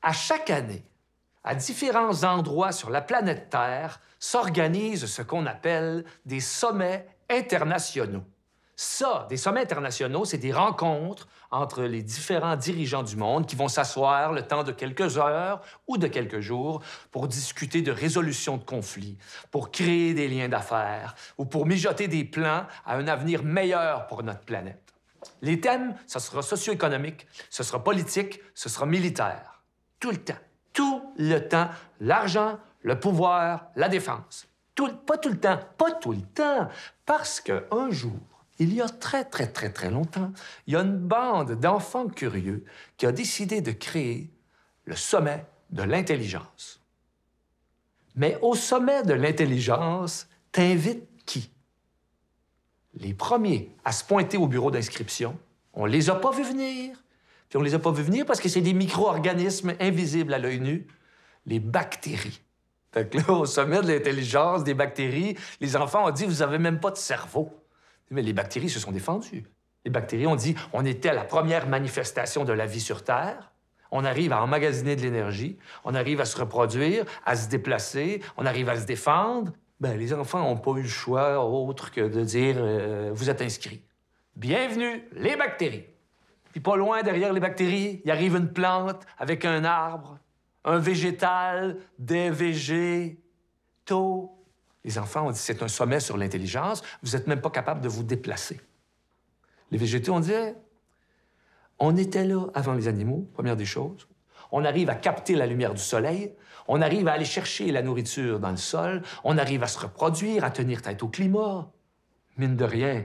À chaque année, à différents endroits sur la planète Terre, s'organisent ce qu'on appelle des sommets internationaux. Ça, des sommets internationaux, c'est des rencontres entre les différents dirigeants du monde qui vont s'asseoir le temps de quelques heures ou de quelques jours pour discuter de résolution de conflits, pour créer des liens d'affaires ou pour mijoter des plans à un avenir meilleur pour notre planète. Les thèmes, ce sera socio-économique, ce sera politique, ce sera militaire. Tout le temps. Tout le temps. L'argent, le pouvoir, la défense. Pas tout le temps. Pas tout le temps. Parce qu'un jour, il y a très longtemps, il y a une bande d'enfants curieux qui a décidé de créer le sommet de l'intelligence. Mais au sommet de l'intelligence, t'invites qui? Les premiers à se pointer au bureau d'inscription, on les a pas vus venir. Puis on les a pas vus venir parce que c'est des micro-organismes invisibles à l'œil nu, les bactéries. Fait que là, au sommet de l'intelligence des bactéries, les enfants ont dit « Vous avez même pas de cerveau ». Mais les bactéries se sont défendues. Les bactéries ont dit « On était à la première manifestation de la vie sur Terre. On arrive à emmagasiner de l'énergie, on arrive à se reproduire, à se déplacer, on arrive à se défendre. » Ben, les enfants n'ont pas eu le choix autre que de dire Vous êtes inscrits. Bienvenue, les bactéries. » Puis pas loin, derrière les bactéries, il arrive une plante avec un arbre, un végétal, des végétaux. Les enfants ont dit, c'est un sommet sur l'intelligence, vous n'êtes même pas capable de vous déplacer. Les végétaux ont dit, on était là avant les animaux, première des choses. On arrive à capter la lumière du soleil, on arrive à aller chercher la nourriture dans le sol, on arrive à se reproduire, à tenir tête au climat. Mine de rien,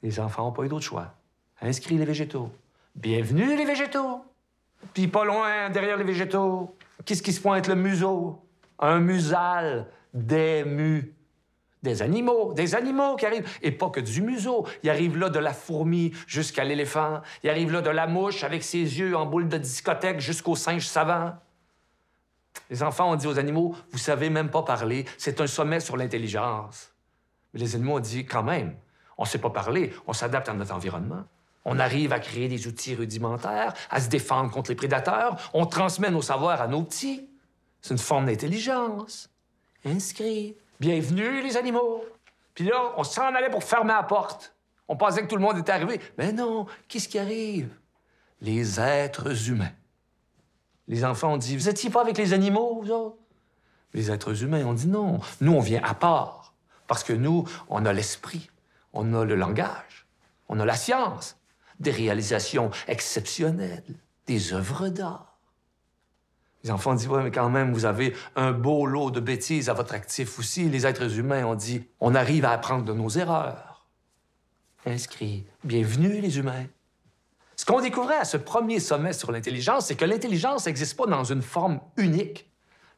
les enfants n'ont pas eu d'autre choix. Inscris les végétaux. Bienvenue, les végétaux. Puis pas loin, derrière les végétaux, qu'est-ce qui se pointe le museau? Un musal, des animaux qui arrivent. Et pas que du museau. Il arrive là de la fourmi jusqu'à l'éléphant. Il arrive là de la mouche avec ses yeux en boule de discothèque jusqu'au singe savant. Les enfants ont dit aux animaux, vous savez même pas parler, c'est un sommet sur l'intelligence. Mais les animaux ont dit, quand même, on sait pas parler, on s'adapte à notre environnement. On arrive à créer des outils rudimentaires, à se défendre contre les prédateurs. On transmet nos savoirs à nos petits. C'est une forme d'intelligence. Inscrit. Bienvenue, les animaux. Puis là, on s'en allait pour fermer la porte. On pensait que tout le monde était arrivé. Mais non, qu'est-ce qui arrive? Les êtres humains. Les enfants ont dit, vous étiez pas avec les animaux, vous autres? Les êtres humains ont dit non. Nous, on vient à part. Parce que nous, on a l'esprit, on a le langage, on a la science. Des réalisations exceptionnelles, des œuvres d'art. Les enfants ont dit, ouais, mais quand même, vous avez un beau lot de bêtises à votre actif aussi. Les êtres humains ont dit, on arrive à apprendre de nos erreurs. Inscrit. Bienvenue, les humains. Ce qu'on découvrait à ce premier sommet sur l'intelligence, c'est que l'intelligence n'existe pas dans une forme unique.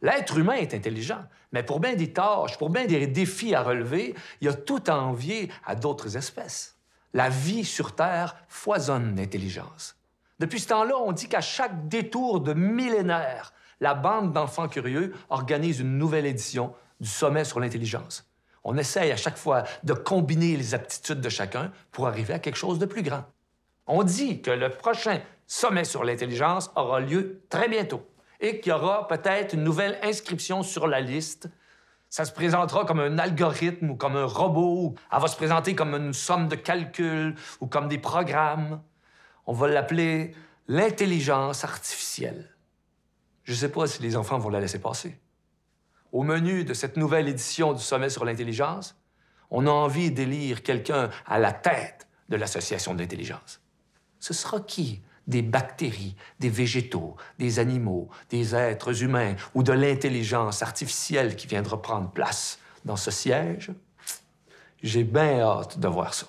L'être humain est intelligent, mais pour bien des tâches, pour bien des défis à relever, il y a tout à envier à d'autres espèces. La vie sur Terre foisonne d'intelligence. Depuis ce temps-là, on dit qu'à chaque détour de millénaires, la bande d'enfants curieux organise une nouvelle édition du sommet sur l'intelligence. On essaye à chaque fois de combiner les aptitudes de chacun pour arriver à quelque chose de plus grand. On dit que le prochain sommet sur l'intelligence aura lieu très bientôt et qu'il y aura peut-être une nouvelle inscription sur la liste. Ça se présentera comme un algorithme ou comme un robot. Elle va se présenter comme une somme de calcul ou comme des programmes. On va l'appeler l'intelligence artificielle. Je ne sais pas si les enfants vont la laisser passer. Au menu de cette nouvelle édition du Sommet sur l'intelligence, on a envie d'élire quelqu'un à la tête de l'Association de l'intelligence. Ce sera qui? Des bactéries, des végétaux, des animaux, des êtres humains ou de l'intelligence artificielle qui viendra prendre place dans ce siège? J'ai bien hâte de voir ça.